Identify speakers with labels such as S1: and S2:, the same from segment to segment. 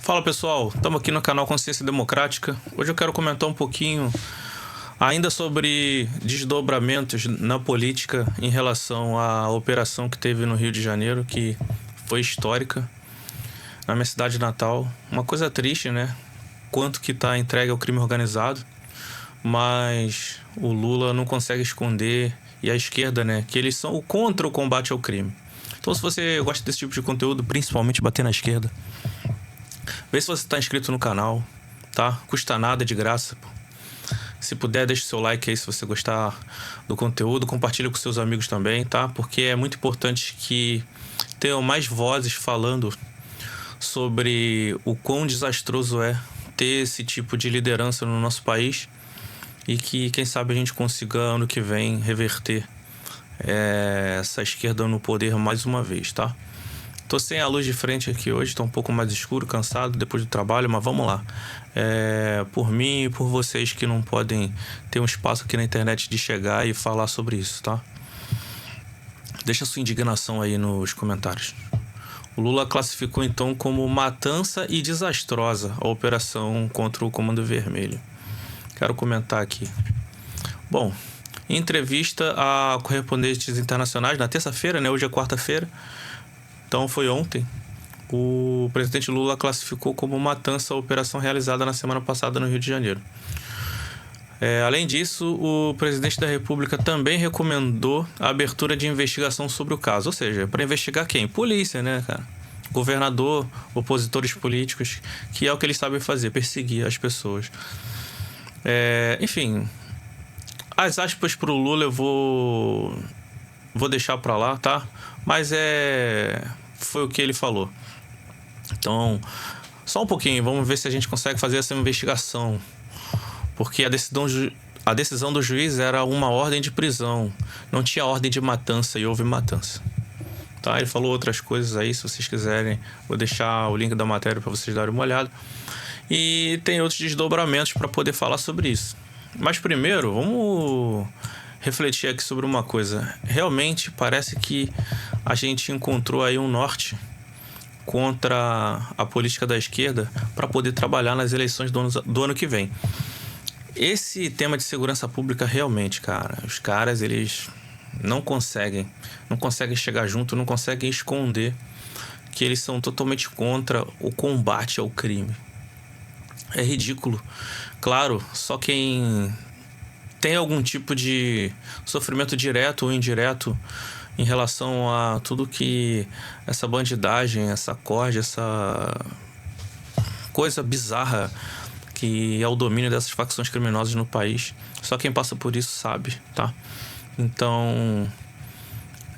S1: Fala pessoal, estamos aqui no canal Consciência Democrática. Hoje eu quero comentar um pouquinho ainda sobre desdobramentos na política em relação à operação que teve no Rio de Janeiro, que foi histórica, na minha cidade natal. Uma coisa triste, né? Quanto que está entregue ao crime organizado, mas o Lula não consegue esconder, e a esquerda, né? Que eles são contra o combate ao crime. Então, se você gosta desse tipo de conteúdo, principalmente bater na esquerda, vê se você está inscrito no canal, tá? Custa nada, de graça, pô. Se puder, deixa o seu like aí se você gostar do conteúdo. Compartilha com seus amigos também, tá? Porque é muito importante que tenham mais vozes falando sobre o quão desastroso é ter esse tipo de liderança no nosso país e que, quem sabe, a gente consiga, ano que vem, reverter essa esquerda no poder mais uma vez, tá? Tô sem a luz de frente aqui hoje, tô um pouco mais escuro, cansado depois do trabalho, mas vamos lá. Por mim e por vocês que não podem ter um espaço aqui na internet de chegar e falar sobre isso, tá? Deixa sua indignação aí nos comentários. O Lula classificou então como matança e desastrosa a operação contra o Comando Vermelho. Quero comentar aqui. Bom, em entrevista a correspondentes internacionais na terça-feira, né? Hoje é quarta-feira. Então foi ontem, o presidente Lula classificou como matança a operação realizada na semana passada no Rio de Janeiro. Além disso, o presidente da República também recomendou a abertura de investigação sobre o caso. Ou seja, para investigar quem? Polícia, né, cara? Governador, opositores políticos, que é o que eles sabem fazer, perseguir as pessoas. Enfim, as aspas pro Lula eu vou deixar pra lá, tá? Mas foi o que ele falou. Então, só um pouquinho, vamos ver se a gente consegue fazer essa investigação. Porque a decisão do juiz era uma ordem de prisão. Não tinha ordem de matança e houve matança. Tá? Ele falou outras coisas aí, se vocês quiserem. Vou deixar o link da matéria para vocês darem uma olhada. E tem outros desdobramentos para poder falar sobre isso. Mas primeiro, vamos refletir aqui sobre uma coisa. Realmente parece que a gente encontrou aí um norte contra a política da esquerda para poder trabalhar nas eleições do ano que vem. Esse tema de segurança pública realmente, cara, os caras, eles não conseguem chegar junto, não conseguem esconder que eles são totalmente contra o combate ao crime. É ridículo. Claro, só quem tem algum tipo de sofrimento direto ou indireto em relação a tudo que essa bandidagem, essa corja, essa coisa bizarra que é o domínio dessas facções criminosas no país. Só quem passa por isso sabe, tá? Então,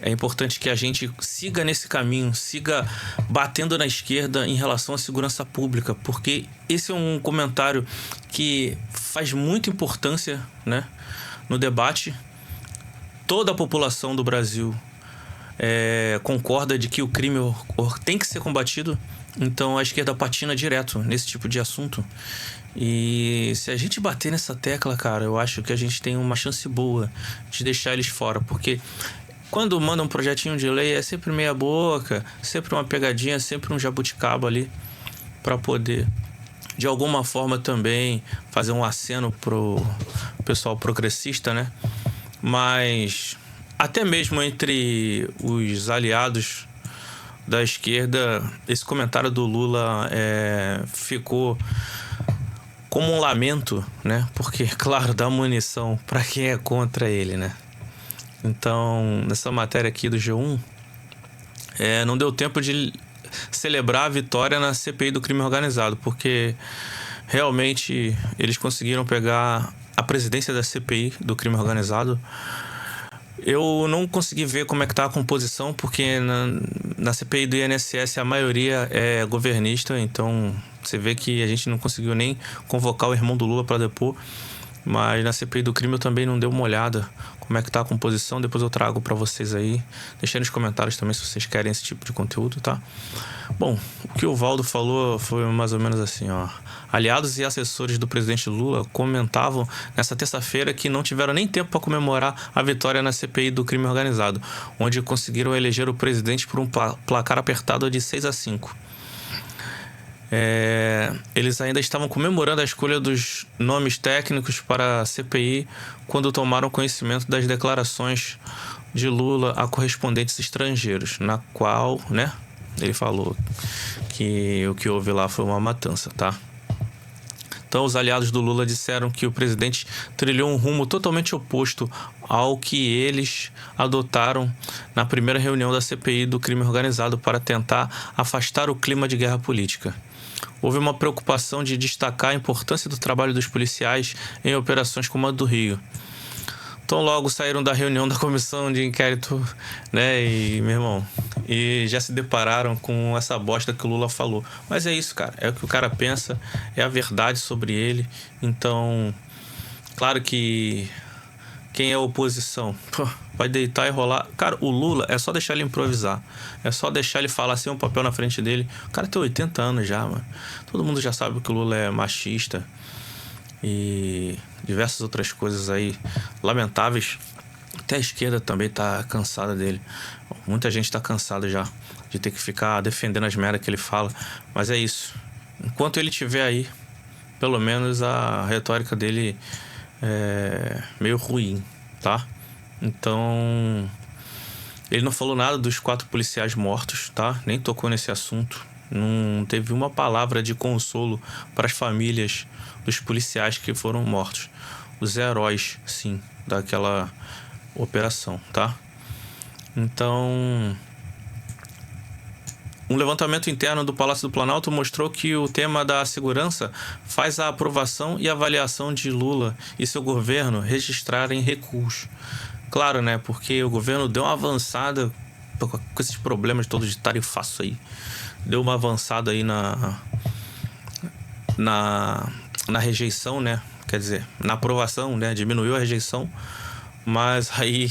S1: é importante que a gente siga nesse caminho, siga batendo na esquerda em relação à segurança pública, porque esse é um comentário que faz muita importância, né, no debate. Toda a população do Brasil concorda de que o crime tem que ser combatido, então a esquerda patina direto nesse tipo de assunto. E se a gente bater nessa tecla, cara, eu acho que a gente tem uma chance boa de deixar eles fora, porque quando manda um projetinho de lei é sempre meia boca, sempre uma pegadinha, sempre um jabuticaba ali para poder, de alguma forma, também fazer um aceno pro pessoal progressista, né? Mas até mesmo entre os aliados da esquerda, esse comentário do Lula ficou como um lamento, né? Porque, claro, dá munição para quem é contra ele, né? Então, nessa matéria aqui do G1, não deu tempo de celebrar a vitória na CPI do crime organizado, porque realmente eles conseguiram pegar a presidência da CPI do crime organizado. Eu não consegui ver como é que tá a composição, porque na CPI do INSS a maioria é governista, então você vê que a gente não conseguiu nem convocar o irmão do Lula para depor. Mas na CPI do crime eu também não dei uma olhada como é que tá a composição. Depois eu trago para vocês aí. Deixei nos comentários também se vocês querem esse tipo de conteúdo, tá? Bom, o que o Valdo falou foi mais ou menos assim, ó. Aliados e assessores do presidente Lula comentavam nessa terça-feira que não tiveram nem tempo para comemorar a vitória na CPI do crime organizado, onde conseguiram eleger o presidente por um placar apertado de 6-5. Eles ainda estavam comemorando a escolha dos nomes técnicos para a CPI quando tomaram conhecimento das declarações de Lula a correspondentes estrangeiros, na qual, né, ele falou que o que houve lá foi uma matança, tá? Então, os aliados do Lula disseram que o presidente trilhou um rumo totalmente oposto ao que eles adotaram na primeira reunião da CPI do crime organizado para tentar afastar o clima de guerra política. Houve uma preocupação de destacar a importância do trabalho dos policiais em operações como a do Rio. Então, logo saíram da reunião da comissão de inquérito, né, e, meu irmão, e já se depararam com essa bosta que o Lula falou. Mas é isso, cara, é o que o cara pensa, é a verdade sobre ele. Então, claro que quem é oposição, vai deitar e rolar. Cara, o Lula, é só deixar ele improvisar, é só deixar ele falar sem um papel na frente dele. O cara tem 80 anos já, mano. Todo mundo já sabe que o Lula é machista e diversas outras coisas aí lamentáveis. Até a esquerda também tá cansada dele. Muita gente tá cansada já de ter que ficar defendendo as merdas que ele fala. Mas é isso. Enquanto ele estiver aí, pelo menos a retórica dele é meio ruim, tá? Então, ele não falou nada dos 4 policiais mortos, tá? Nem tocou nesse assunto. Não teve uma palavra de consolo para as famílias dos policiais que foram mortos. Os heróis, sim, daquela operação, tá? Então, um levantamento interno do Palácio do Planalto mostrou que o tema da segurança faz a aprovação e avaliação de Lula e seu governo registrarem recuos. Claro, né? Porque o governo deu uma avançada com esses problemas todos de tarifaço aí. Deu uma avançada aí na rejeição, né? Quer dizer, na aprovação, né? Diminuiu a rejeição, mas aí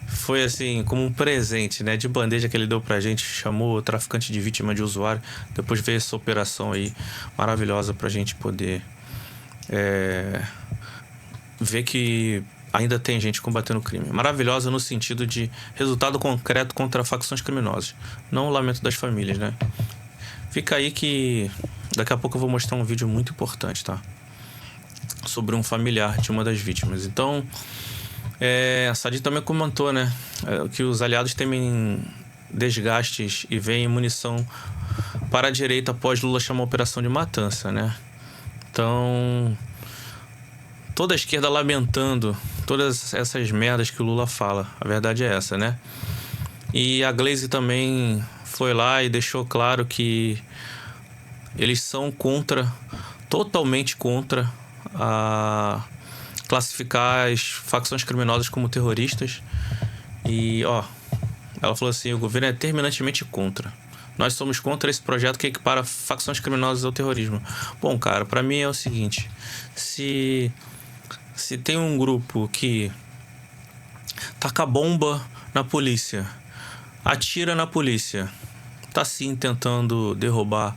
S1: foi assim, como um presente, né? De bandeja que ele deu pra gente, chamou o traficante de vítima de usuário. Depois veio essa operação aí maravilhosa pra gente poder ver que ainda tem gente combatendo o crime. Maravilhosa no sentido de resultado concreto contra facções criminosas, não o lamento das famílias, né? Fica aí que daqui a pouco eu vou mostrar um vídeo muito importante, tá? Sobre um familiar de uma das vítimas. Então, a Sadi também comentou, né? Que os aliados temem desgastes e veem munição para a direita após Lula chamar a operação de matança, né? Então, toda a esquerda lamentando todas essas merdas que o Lula fala. A verdade é essa, né? E a Glaze também foi lá e deixou claro que eles são contra, totalmente contra, a classificar as facções criminosas como terroristas. E, ela falou assim: o governo é terminantemente contra. Nós somos contra esse projeto que equipara facções criminosas ao terrorismo. Bom, cara, pra mim é o seguinte: se tem um grupo que taca bomba na polícia, atira na polícia, tá sim tentando derrubar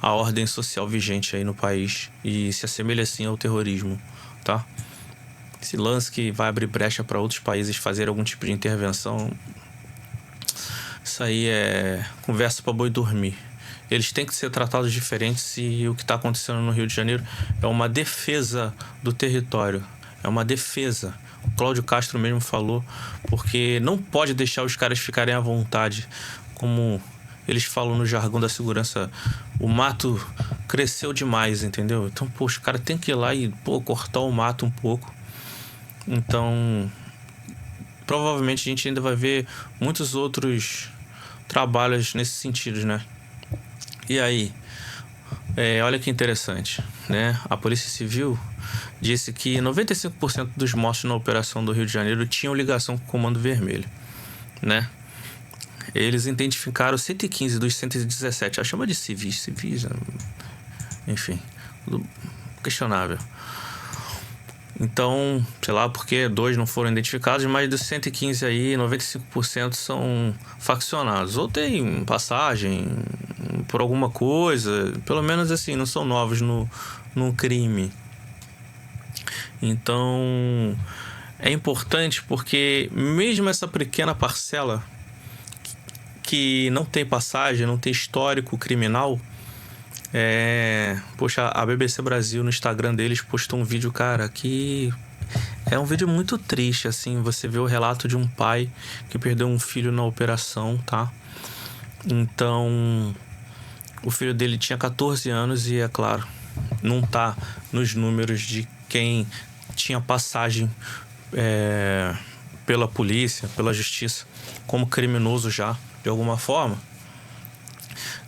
S1: a ordem social vigente aí no país e se assemelha assim ao terrorismo, tá? Esse lance que vai abrir brecha para outros países fazer algum tipo de intervenção, isso aí é conversa para boi dormir. Eles têm que ser tratados diferentes e o que está acontecendo no Rio de Janeiro é uma defesa do território, é uma defesa. O Cláudio Castro mesmo falou, porque não pode deixar os caras ficarem à vontade, como eles falam no jargão da segurança, o mato cresceu demais, entendeu? Então, os caras tem que ir lá e, cortar o mato um pouco. Então, provavelmente a gente ainda vai ver muitos outros trabalhos nesse sentido, né? E aí, olha que interessante, né? A Polícia Civil disse que 95% dos mortos na operação do Rio de Janeiro tinham ligação com o Comando Vermelho, né? Eles identificaram 115 dos 117, a chama de civis, enfim, questionável. Então, sei lá porque 2 não foram identificados, mas dos 115 aí, 95% são faccionados. Ou tem passagem por alguma coisa, pelo menos assim, não são novos no crime. Então, é importante porque mesmo essa pequena parcela que não tem passagem, não tem histórico criminal, Poxa, a BBC Brasil no Instagram deles postou um vídeo, cara, que é um vídeo muito triste, assim. Você vê o relato de um pai que perdeu um filho na operação, tá? Então, o filho dele tinha 14 anos e, é claro, não tá nos números de quem tinha passagem pela polícia, pela justiça, como criminoso já, de alguma forma.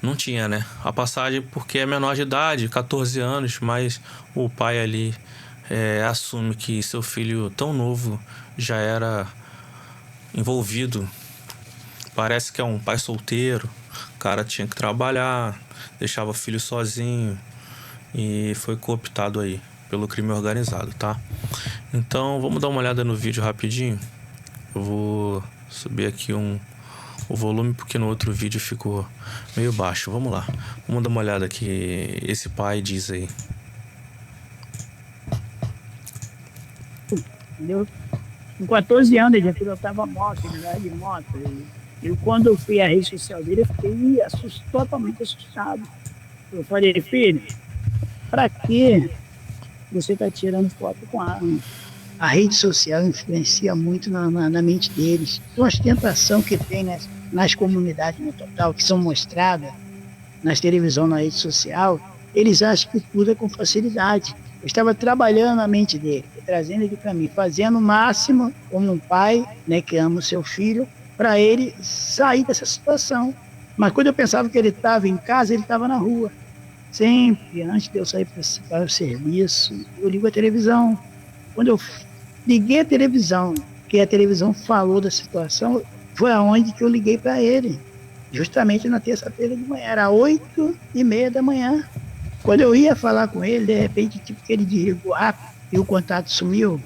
S1: Não tinha, né? A passagem porque é menor de idade, 14 anos, mas o pai ali assume que seu filho tão novo já era envolvido. Parece que é um pai solteiro, o cara tinha que trabalhar, deixava o filho sozinho e foi cooptado aí pelo crime organizado, tá? Então vamos dar uma olhada no vídeo rapidinho. Eu vou subir aqui o volume porque no outro vídeo ficou meio baixo. Vamos lá, vamos dar uma olhada aqui. Esse pai diz aí.
S2: Entendeu? Com 14 anos ele já pilotava moto, ele andava de moto. E quando eu fui à rede social dele, eu fiquei totalmente assustado. Eu falei, filho, pra que você está tirando foto com a arma? A rede social influencia muito na mente deles. A ostentação que tem nas comunidades no total, que são mostradas nas televisões, na rede social, eles acham que tudo é com facilidade. Eu estava trabalhando a mente dele, trazendo ele para mim, fazendo o máximo como um pai, né, que ama o seu filho, para ele sair dessa situação. Mas quando eu pensava que ele estava em casa, ele estava na rua. Sempre, antes de eu sair para o serviço, eu ligo a televisão. Quando eu liguei a televisão, que a televisão falou da situação, foi aonde que eu liguei para ele. Justamente na terça-feira de manhã, era 8h30 da manhã. Quando eu ia falar com ele, de repente, tipo, que ele desligou rápido e o contato sumiu.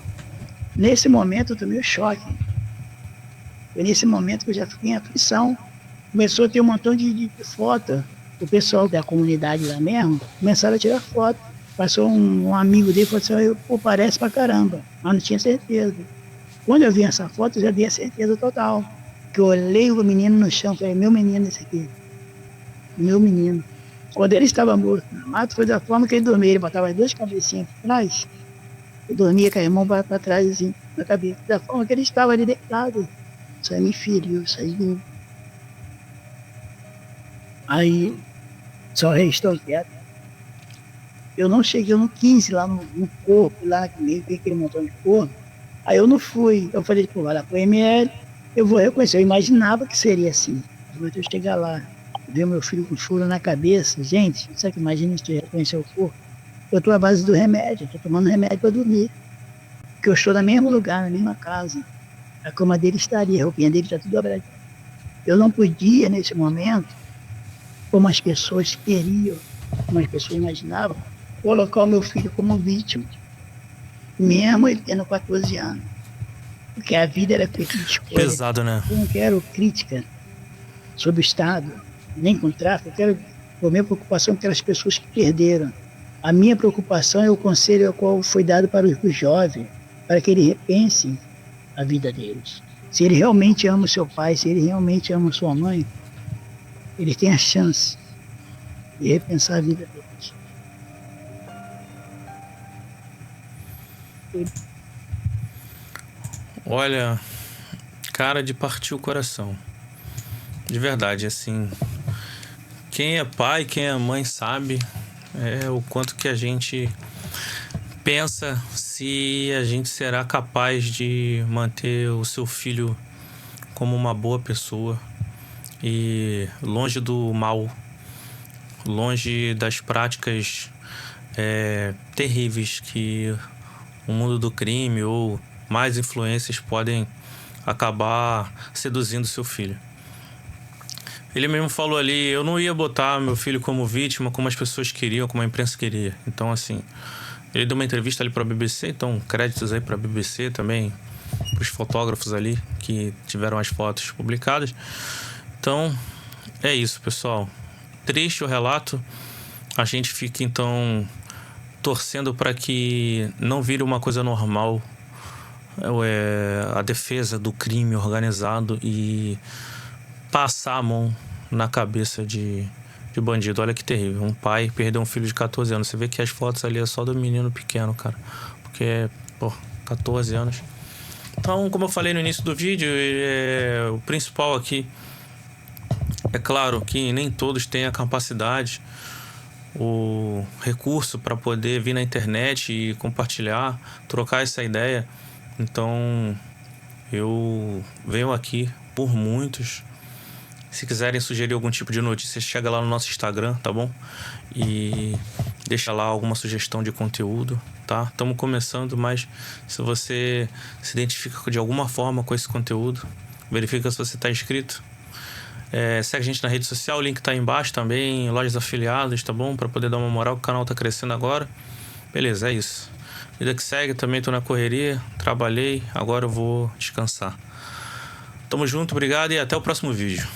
S2: Nesse momento eu tomei um choque. Foi nesse momento que eu já fiquei em aflição. Começou a ter um montão de foto. O pessoal da comunidade lá mesmo começaram a tirar foto. Passou um amigo dele e falou assim, pô, parece pra caramba. Mas não tinha certeza. Quando eu vi essa foto, eu já dei a certeza total. Que eu olhei o menino no chão, falei, meu menino esse aqui. Meu menino. Quando ele estava morto no mato, foi da forma que ele dormia. Ele botava as duas cabecinhas para trás. E dormia com a mão para trás, assim, na cabeça. Da forma que ele estava ali deitado. Isso aí me feriu, isso aí. Aí, só restou quieto. Eu não cheguei no 15 lá no corpo, lá meio que aquele montão de corpo. Aí eu não fui. Eu falei, pô, vai lá pro ML, eu vou reconhecer. Eu imaginava que seria assim. Mas eu chegar lá, ver meu filho com furo na cabeça, gente, sabe que imagina se eu reconhecer o corpo? Eu tô à base do remédio, eu tô tomando remédio para dormir. Porque eu estou no mesmo lugar, na mesma casa. A cama dele estaria, a roupinha dele está tudo dobradinha. Eu não podia, nesse momento, como as pessoas queriam, como as pessoas imaginavam, colocar o meu filho como vítima, mesmo ele tendo 14 anos. Porque a vida era feita de escolha.
S1: Pesado, né?
S2: Eu não quero crítica sobre o Estado, nem com tráfico. Eu quero, a minha preocupação é aquelas pessoas que perderam. A minha preocupação é o conselho ao qual foi dado para os jovens, para que eles repensem a vida deles. Se ele realmente ama o seu pai, se ele realmente ama a sua mãe, eles têm a chance de repensar a vida deles.
S1: Olha, cara, de partir o coração. De verdade, assim. Quem é pai, quem é mãe sabe o quanto que a gente pensa se a gente será capaz de manter o seu filho como uma boa pessoa e longe do mal, longe das práticas terríveis que o mundo do crime ou mais influências podem acabar seduzindo seu filho. Ele mesmo falou ali, eu não ia botar meu filho como vítima, como as pessoas queriam, como a imprensa queria. Então, assim, ele deu uma entrevista ali para a BBC, então créditos aí para a BBC também, para os fotógrafos ali que tiveram as fotos publicadas. Então, é isso, pessoal. Triste o relato. A gente fica, então, torcendo para que não vire uma coisa normal a defesa do crime organizado e passar a mão na cabeça de de bandido. Olha que terrível. Um pai perdeu um filho de 14 anos. Você vê que as fotos ali é só do menino pequeno, cara. Porque, pô, 14 anos. Então, como eu falei no início do vídeo, o principal aqui é claro que nem todos têm a capacidade, o recurso para poder vir na internet e compartilhar, trocar essa ideia. Então, eu venho aqui por muitos. Se quiserem sugerir algum tipo de notícia, chega lá no nosso Instagram, tá bom? E deixa lá alguma sugestão de conteúdo, tá? Estamos começando, mas se você se identifica de alguma forma com esse conteúdo, verifica se você está inscrito. Segue a gente na rede social, o link tá aí embaixo também, lojas afiliadas, tá bom? Para poder dar uma moral, o canal tá crescendo agora. Beleza, é isso. Vida que segue, também tô na correria, trabalhei, agora eu vou descansar. Tamo junto, obrigado e até o próximo vídeo.